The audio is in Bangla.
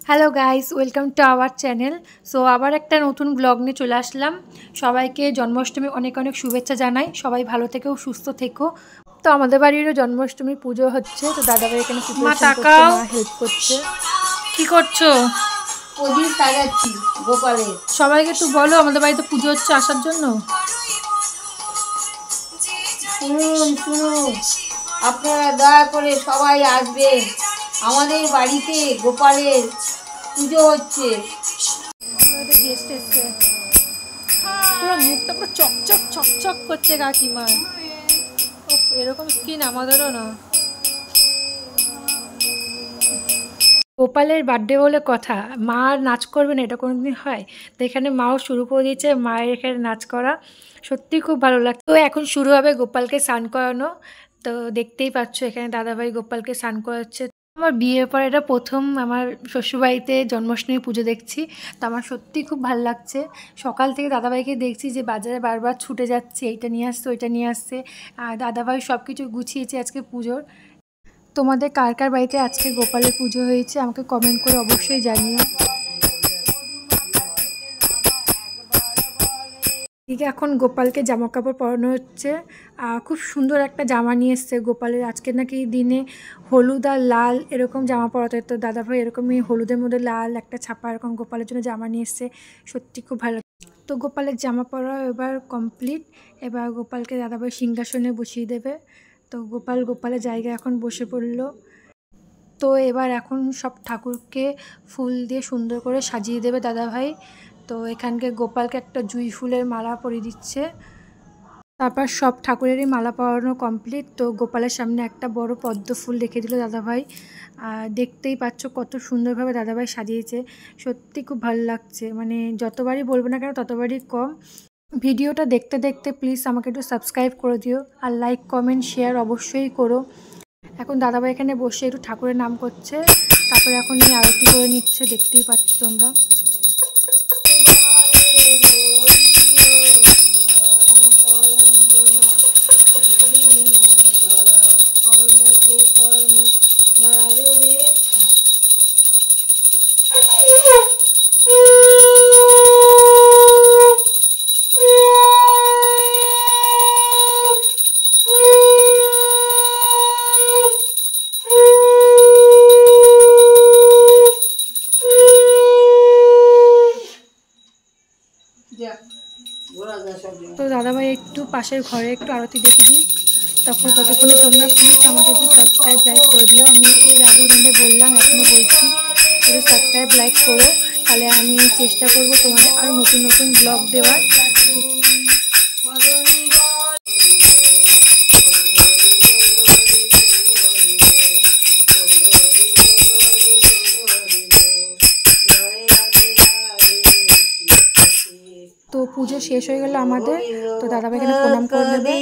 Hello guys, welcome to our channel. So আবার একটা নতুন ব্লগ নিয়ে চলে আসলাম। সবাইকে জন্মাষ্টমী অনেক অনেক শুভেচ্ছা জানাই। সবাই ভালো থেকো, সুস্থ থেকো। তো আমাদের বাড়িরও জন্মাষ্টমী পুজো হচ্ছে, তো দাদাভাই এখানে প্রিপারেশন করছে, মা হেল্প করছে। কি করছো? প্রদীপ সাজাচ্ছি গোপালের। সবাইকে একটু বলো আমাদের বাড়িতে পুজো হচ্ছে আসার জন্য। শুনুন শুনুন, আপনারা দয়া করে সবাই আসবেন, আমাদের বাড়িতে গোপালের পুজো হচ্ছে। গেস্ট এসছে, পুরো মুখটা পুরো চকচক চকচক করছে কাকিমার। এরকম স্কিন আমাদেরও না। গোপালের বার্থডে বলে কথা, মা আর নাচ করবে না এটা কোনোদিন হয়? তো এখানে মাও শুরু করে দিয়েছে, মায়ের এখানে নাচ করা সত্যি খুব ভালো লাগতো। তো এখন শুরু হবে গোপালকে স্নান করানো। তো দেখতেই পাচ্ছ এখানে দাদাভাই গোপালকে স্নান করাচ্ছে। আমার বিয়ের পর এটা প্রথম আমার শ্বশুরবাড়িতে জন্মাষ্টমী পুজো দেখছি। তো আমার সত্যি খুব ভালো লাগছে। সকাল থেকে দাদাভাইকে দেখছি যে বাজারে বারবার ছুটে যাচ্ছে, এইটা নিয়ে আসছে ওইটা নিয়ে আসছে। আর দাদাভাই সব কিছু গুছিয়েছে আজকে পুজোর। তোমাদের কার কার বাড়িতে আজকে গোপালের পুজো হয়েছে আমাকে কমেন্ট করে অবশ্যই জানিও। এদিকে এখন গোপালকে জামা কাপড় পরানো হচ্ছে। খুব সুন্দর একটা জামা নিয়ে এসছে গোপালের। আজকে নাকি দিনে হলুদ আর লাল এরকম জামা পরাতে, তো দাদাভাই এরকমই হলুদের মধ্যে লাল একটা ছাপা এরকম গোপালের জন্য জামা নিয়ে এসছে। সত্যি খুব ভালো। তো গোপালের জামা পরা এবার কমপ্লিট। এবার গোপালকে দাদাভাই সিংহাসনে বসিয়ে দেবে। তো গোপালের জায়গায় এখন বসে পড়লো। তো এবার এখন সব ঠাকুরকে ফুল দিয়ে সুন্দর করে সাজিয়ে দেবে দাদাভাই। তো এখানকে গোপালকে একটা জুঁই ফুলের মালা পরিয়ে দিচ্ছে। তারপর সব ঠাকুরেরই মালা পরানো কমপ্লিট। তো গোপালের সামনে একটা বড় পদ্ম ফুল রেখে দিল দাদাভাই। আর দেখতেই পাচ্ছ কত সুন্দরভাবে দাদাভাই সাজিয়েছে। সত্যি খুব ভালো লাগছে, মানে যতবারই বলবো না কেন ততবারই কম। ভিডিওটা দেখতে দেখতে প্লিজ আমাকে একটু সাবস্ক্রাইব করে দিও, আর লাইক কমেন্ট শেয়ার অবশ্যই করো। এখন দাদাভাই এখানে বসে একটু ঠাকুরের নাম করছে, তারপরে এখন এই আরতি করে নিচ্ছে, দেখতেই পাচ্ছ তোমরা। তো দাদাভাই একটু পাশের ঘরে একটু আরতি দেখে দিই, ততক্ষণে তোমরা প্লিজ আমাকে একটু সাবস্ক্রাইব লাইক করে দিও। আমি এর আগেও তোমাদের বললাম, এখনও বলছি, একটু সাবস্ক্রাইব লাইক করো, তাহলে আমি চেষ্টা করব তোমাদের আরও নতুন নতুন ব্লগ দেওয়ার। তো পুজো শেষ হয়ে গেল আমাদের। তো দাদাভাই এখানে প্রণাম করে নেবে।